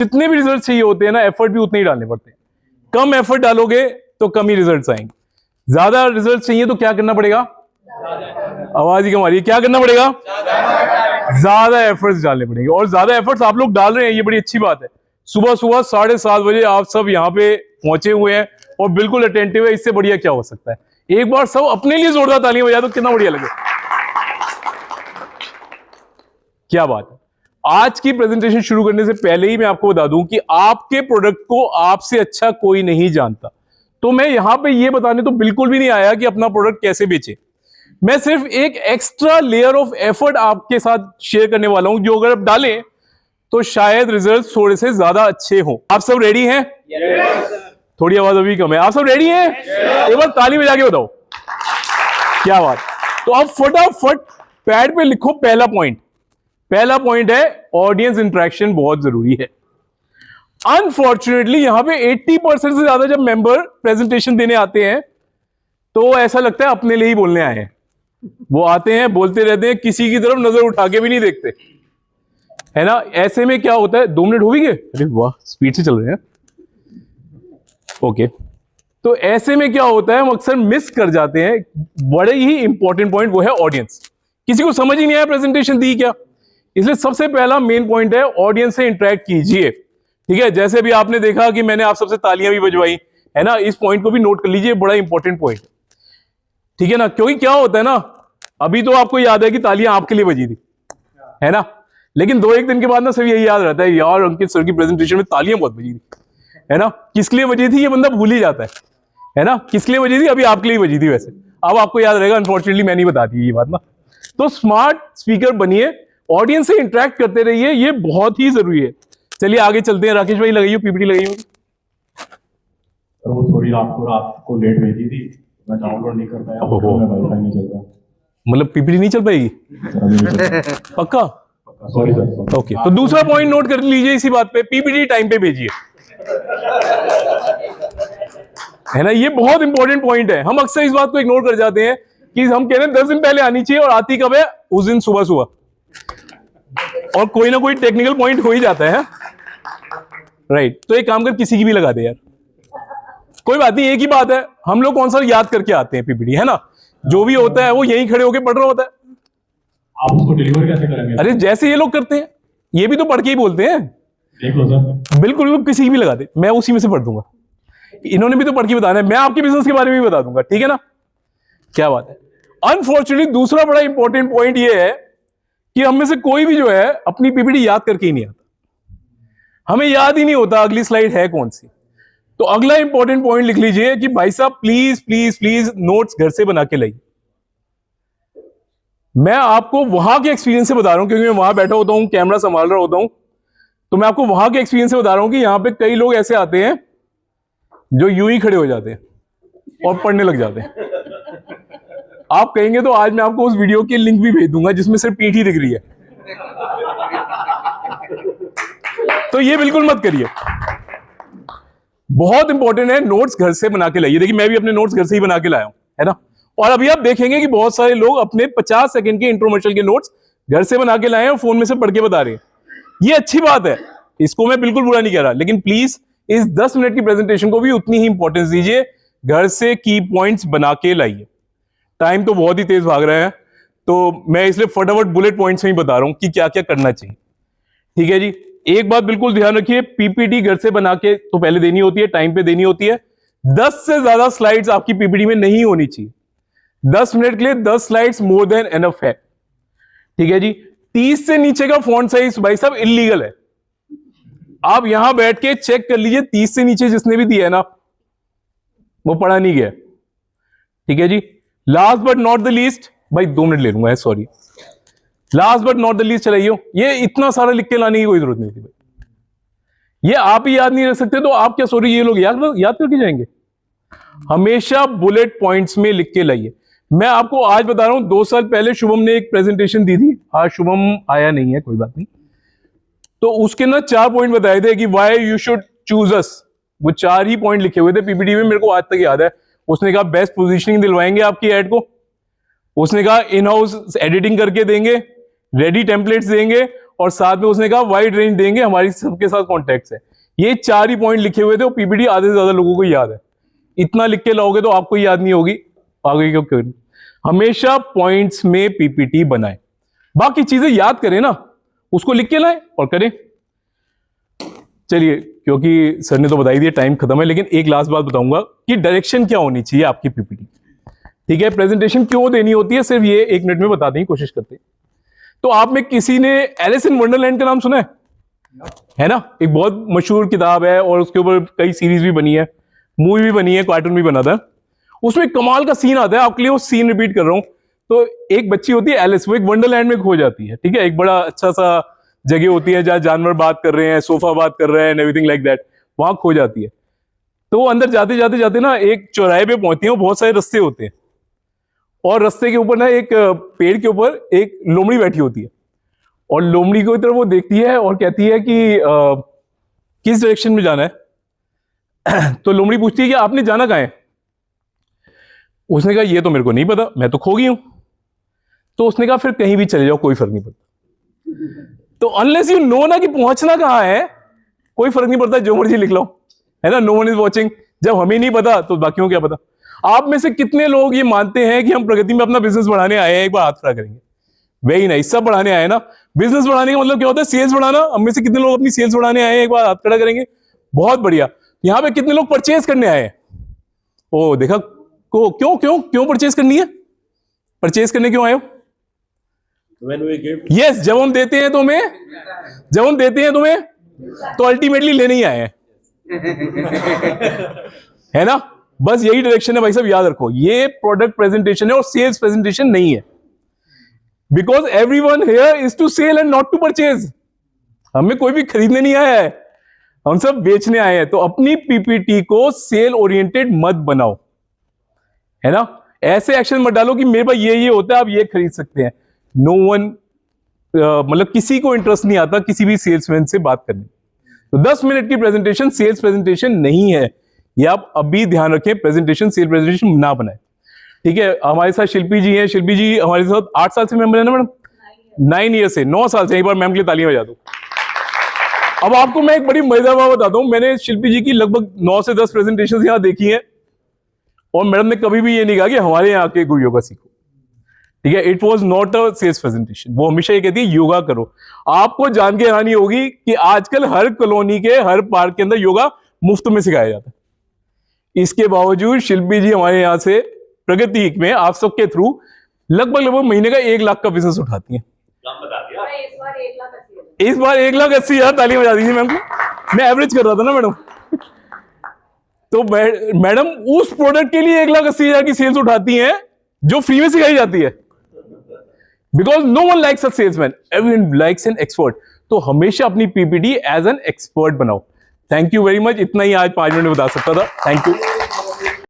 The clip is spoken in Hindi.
जितने भी रिजल्ट चाहिए होते हैं ना, एफर्ट भी उतने ही डालने पड़ते हैं। कम एफर्ट डालोगे तो कम ही रिजल्ट आएंगे, ज्यादा रिजल्ट चाहिए तो क्या करना पड़ेगा, आवाज ही कम आ रही है, क्या करना पड़ेगा, ज्यादा एफर्ट्स डालने पड़ेंगे। और ज्यादा एफर्ट्स आप लोग डाल रहे हैं, ये बड़ी अच्छी बात है। सुबह सुबह 7:30 बजे आप सब यहाँ पे पहुंचे हुए हैं और बिल्कुल अटेंटिव है, इससे बढ़िया क्या हो सकता है। एक बार सब अपने लिए जोरदार तालियां बजा दो, कितना बढ़िया लगे। क्या बात है। आज की प्रेजेंटेशन शुरू करने से पहले ही मैं आपको बता दूं कि आपके प्रोडक्ट को आपसे अच्छा कोई नहीं जानता। तो मैं यहां पे ये बताने तो बिल्कुल भी नहीं आया कि अपना प्रोडक्ट कैसे बेचे। मैं सिर्फ एक एक्स्ट्रा लेयर ऑफ एफर्ट आपके साथ शेयर करने वाला हूं, जो अगर आप डालें तो शायद रिजल्ट थोड़े से ज्यादा अच्छे हो। आप सब रेडी हैं? थोड़ी आवाज अभी कम है। आप सब रेडी हैं? एक बार ताली बजा के बताओ। क्या बात। तो अब फटाफट पैड पे लिखो पहला पॉइंट। पहला पॉइंट है ऑडियंस इंटरेक्शन बहुत जरूरी है। अनफॉर्चुनेटली यहां पे 80% से ज्यादा जब मेंबर प्रेजेंटेशन देने आते हैं तो ऐसा लगता है अपने लिए ही बोलने आए हैं। वो आते हैं, बोलते रहते हैं, किसी की तरफ नजर उठा के भी नहीं देखते, है ना। ऐसे में क्या होता है, 2 मिनट हो भी गए, अरे वाह स्पीड से चल रहे हैं। ओके, तो ऐसे में क्या होता है, हम अक्सर मिस कर जाते हैं बड़े ही इंपॉर्टेंट पॉइंट, वो है ऑडियंस। किसी को समझ ही नहीं आया प्रेजेंटेशन दी क्या, इसलिए सबसे पहला मेन पॉइंट है ऑडियंस से इंटरेक्ट कीजिए। ठीक है, जैसे भी आपने देखा कि मैंने आप सबसे तालियां भी बजवाई, है ना। इस पॉइंट को भी नोट कर लीजिए, बड़ा इंपॉर्टेंट पॉइंट, ठीक है ना। क्योंकि क्या होता है ना, अभी तो आपको याद है कि तालियां आपके लिए बजी थी, है ना, लेकिन 2-1 दिन के बाद ना सब यही याद रहता है, यार अंकित सर की प्रेजेंटेशन में तालियां बहुत बजी थी, है ना। किस लिए बजी थी ये बंदा भूल ही जाता है ना। किस लिए बजी थी, अभी आपके लिए बजी थी, वैसे अब आपको याद रहेगा। अनफॉर्चुनेटली मैं नहीं बताती ये बात ना। तो स्मार्ट स्पीकर बनिए, ऑडियंस से इंटरेक्ट करते रहिए, ये बहुत ही जरूरी है। चलिए आगे चलते हैं। राकेश भाई लगाइए पीपीटी, लगाइए। तो वो थोड़ी रात को लेट भेजी थी, मैं डाउनलोड नहीं कर पाया, मैं वाईफाई नहीं चल रहा। मतलब पीपीटी नहीं चल पाएगी पक्का? Sorry sir. ओके, तो दूसरा पॉइंट नोट कर लीजिए इसी बात पे, पीपीटी टाइम पे भेजिए, है ना। ये बहुत इंपॉर्टेंट पॉइंट है। हम अक्सर इस बात को इग्नोर कर जाते हैं कि हम कह रहे हैं 10 दिन पहले आनी चाहिए, और आती कब है, उस दिन सुबह सुबह, और कोई ना कोई टेक्निकल पॉइंट हो ही जाता है। राइट, तो एक काम कर, किसी की भी लगा दे यार, कोई बात नहीं। एक ही बात है, हम लोग कौन सा याद करके आते हैं पीपीटी, है ना। जो भी होता है वो यहीं खड़े होकर पढ़ रहा होता है। आप उसको डिलीवर कैसे करेंगे? अरे जैसे ये लोग करते हैं, ये भी तो पढ़ के ही बोलते हैं। देख लो सर। बिल्कुल, किसी की भी लगा दे, मैं उसी में से पढ़ दूंगा। इन्होंने भी तो पढ़ के बताना है, मैं आपके बिजनेस के बारे में भी बता दूंगा, ठीक है ना। क्या बात है। अनफॉर्चुनेटली दूसरा बड़ा इंपॉर्टेंट पॉइंट ये है कि हम में से कोई भी जो है अपनी पीपीटी याद करके ही नहीं आता। हमें याद ही नहीं होता अगली स्लाइड है कौन सी। तो अगला इंपॉर्टेंट पॉइंट लिख लीजिए कि भाई साहब प्लीज प्लीज प्लीज नोट्स घर से बना के लाइए। मैं आपको वहां के एक्सपीरियंस से बता रहा हूं, क्योंकि मैं वहां बैठा होता हूं, कैमरा संभाल रहा होता हूं, तो मैं आपको वहां के एक्सपीरियंस से बता रहा हूं कि यहां पे कई लोग ऐसे आते हैं जो यूं ही खड़े हो जाते हैं और पढ़ने लग जाते हैं। आप कहेंगे तो आज मैं आपको उस वीडियो की लिंक भी भेज दूंगा जिसमें सिर्फ पीठ ही दिख रही है, तो ये बिल्कुल मत करिए। बहुत इंपॉर्टेंट है, नोट्स घर से बना के लाइए। देखिए मैं भी अपने नोट्स घर से ही बना के लाया हूं, है ना। और अभी आप देखेंगे कि बहुत सारे लोग अपने 50 सेकंड के इंट्रोमर्शियल के नोट्स घर से बना के लाए हैं और फोन में से पढ़ के बता रहे हैं। ये अच्छी बात है, इसको मैं बिल्कुल बुरा नहीं कह रहा, लेकिन प्लीज इस 10 मिनट की प्रेजेंटेशन को भी उतनी ही इंपॉर्टेंस दीजिए। घर से की पॉइंट्स बना के लाइए। टाइम तो बहुत ही तेज भाग रहा है, तो मैं इसलिए फटाफट बुलेट पॉइंट्स में ही बता रहा हूं कि क्या क्या करना चाहिए, ठीक है जी। एक बात बिल्कुल ध्यान रखिए, पीपीटी घर से बना के तो पहले देनी होती है, टाइम पे देनी होती है। 10 से ज्यादा स्लाइड्स आपकी पीपीटी में नहीं होनी चाहिए। 10 मिनट के लिए 10 स्लाइड्स मोर देन एनफ है, ठीक है जी। 30 से नीचे का फॉन्ट साइज भाई साहब इलीगल है। आप यहां बैठ के चेक कर लीजिए, 30 से नीचे जिसने भी दिया है ना वो पढ़ा नहीं गया, ठीक है जी। Last but not the least, भाई 2 मिनट ले लूंगा, sorry. Last but not the least चलाइए, ये इतना सारा लिख के लाने की कोई जरूरत नहीं थी भाई। ये आप ही याद नहीं रख सकते तो आप क्या सॉरी ये लोग याद करके जाएंगे। हमेशा बुलेट पॉइंट्स में लिख के लाइए। मैं आपको आज बता रहा हूं, 2 साल पहले शुभम ने एक प्रेजेंटेशन दी थी, आज शुभम आया नहीं है, कोई बात नहीं। तो उसके ना 4 पॉइंट बताए थे कि वाई यू शुड चूज अस। वो 4 ही पॉइंट लिखे हुए थे पीपीटी में, मेरे को आज तक याद है। उसने कहा बेस्ट पोजीशनिंग दिलवाएंगे आपकी एड को, उसने कहा इन हाउस एडिटिंग करके देंगे, रेडी टेम्पलेट्स देंगे, और साथ में उसने कहा वाइड रेंज देंगे, हमारी सबके साथ कॉन्टेक्ट है। ये 4 ही पॉइंट लिखे हुए थे और पीपीटी आधे से ज्यादा लोगों को याद है। इतना लिख के लाओगे तो आपको याद नहीं होगी, आगे क्यों क्यों। हमेशा पॉइंट्स में पीपीटी बनाए, बाकी चीजें याद करें ना, उसको लिख के लाए और करें। चलिए, क्योंकि सर ने तो बता ही दिया, टाइम खत्म है, लेकिन एक लास्ट बात बताऊंगा कि डायरेक्शन क्या होनी चाहिए आपकी पीपीटी। ठीक है, प्रेजेंटेशन क्यों देनी होती है, सिर्फ ये 1 मिनट में बताने की कोशिश करते हैं। तो आप में किसी ने एलिस इन वंडरलैंड का नाम सुना है ना? एक बहुत मशहूर किताब है और उसके ऊपर कई सीरीज भी बनी है, मूवी भी बनी है, कार्टून भी बना था। उसमें कमाल का सीन आता है, आपके लिए वो सीन रिपीट कर रहा हूं। तो एक बच्ची होती है एलिस, वो एक वंडरलैंड में खो जाती है। ठीक है, एक बड़ा अच्छा सा जगह होती है जहां जानवर बात कर रहे हैं, सोफा बात कर रहे हैं, एवरीथिंग लाइक दैट, वहां खो जाती है। तो वो अंदर जाते जाते जाते ना एक चौराहे पे पहुंचती है, बहुत सारे रास्ते होते हैं और रास्ते के ऊपर ना एक पेड़ के ऊपर एक लोमड़ी बैठी होती है और लोमड़ी की तरफ वो देखती है और कहती है कि किस डायरेक्शन में जाना है। तो लोमड़ी पूछती है कि आपने जाना कहाँ है? उसने कहा ये तो मेरे को नहीं पता, मैं तो खो गई हूं। तो उसने कहा फिर कहीं भी चले जाओ, कोई फर्क नहीं पड़ता। तो अनलेस यू नो ना कि पहुंचना कहां है, कोई फर्क नहीं पड़ता, जो मर्जी लिख लो, है ना। No one is watching. जब हमें नहीं पता तो बाकियों को क्या पता। आप में से कितने लोग ये मानते हैं कि हम प्रगति में अपना बिजनेस बढ़ाने आए हैं? एक बार हाथ खड़ा करेंगे। वही नहीं, सब बढ़ाने आए ना। बिजनेस बढ़ाने का मतलब क्या होता है? सेल्स बढ़ाना। हम में से कितने लोग अपनी सेल्स बढ़ाने आए हैं? एक बार हाथ खड़ा करेंगे। बहुत बढ़िया। यहाँ पे कितने लोग परचेज करने आए हैं? ओ देखा, क्यों क्यों क्यों परचेज करनी है? परचेज करने क्यों आए हो? यस, जब हम देते हैं तुम्हें तो अल्टीमेटली लेने ही आए हैं, है ना। बस यही डायरेक्शन है भाई साहब, याद रखो। ये प्रोडक्ट प्रेजेंटेशन है और सेल्स प्रेजेंटेशन नहीं है। Because everyone here is to sell and not to purchase. हमें कोई भी खरीदने नहीं आया है, हम सब बेचने आए हैं। तो अपनी पीपीटी को सेल ओरिएंटेड मत बनाओ, है ना। ऐसे एक्शन मत डालो कि मेरे पास ये होता है, आप ये खरीद सकते हैं। नो वन, मतलब किसी को इंटरेस्ट नहीं आता किसी भी सेल्समैन से बात करने। तो 10 मिनट की प्रेजेंटेशन सेल्स प्रेजेंटेशन नहीं है, ये आप अभी ध्यान रखें। प्रेजेंटेशन सेल प्रेजेंटेशन ना बनाए। ठीक है, हमारे साथ शिल्पी जी हैं। शिल्पी जी हमारे साथ 8 साल से मेंबर है ना मैडम? 9 ईयर से, 9 साल से। एक बार मैम के लिए तालियां बजा दो। अब आपको मैं एक बड़ी मजेदार बात बताता हूं। मैंने शिल्पी जी की लगभग 9 से 10 प्रेजेंटेशन यहां देखी है और मैडम ने कभी भी ये नहीं कहा कि हमारे यहाँ के गुरु योगा सीखो। ठीक है, it was not a sales presentation. वो हमेशा ये कहती है योगा करो। आपको जान के हैरानी होगी कि आजकल हर कॉलोनी के हर पार्क के अंदर योगा मुफ्त में सिखाया जाता है। इसके बावजूद शिल्पी जी हमारे यहाँ से प्रगति में आप सबके थ्रू लगभग महीने का 1 लाख का बिजनेस उठाती हैं। इस बार 1,80,000 तालियां बजा दीजिए मैम को। मैं एवरेज कर रहा था ना मैडम। तो मैडम उस प्रोडक्ट के लिए 1,80,000 की सेल्स उठाती हैं जो फ्री में सिखाई जाती है। Because no one likes a salesman, everyone likes an expert. तो हमेशा अपनी पीपीटी एज एन एक्सपर्ट बनाओ। Thank you very much. इतना ही आज 5 मिनट में बता सकता था। Thank you.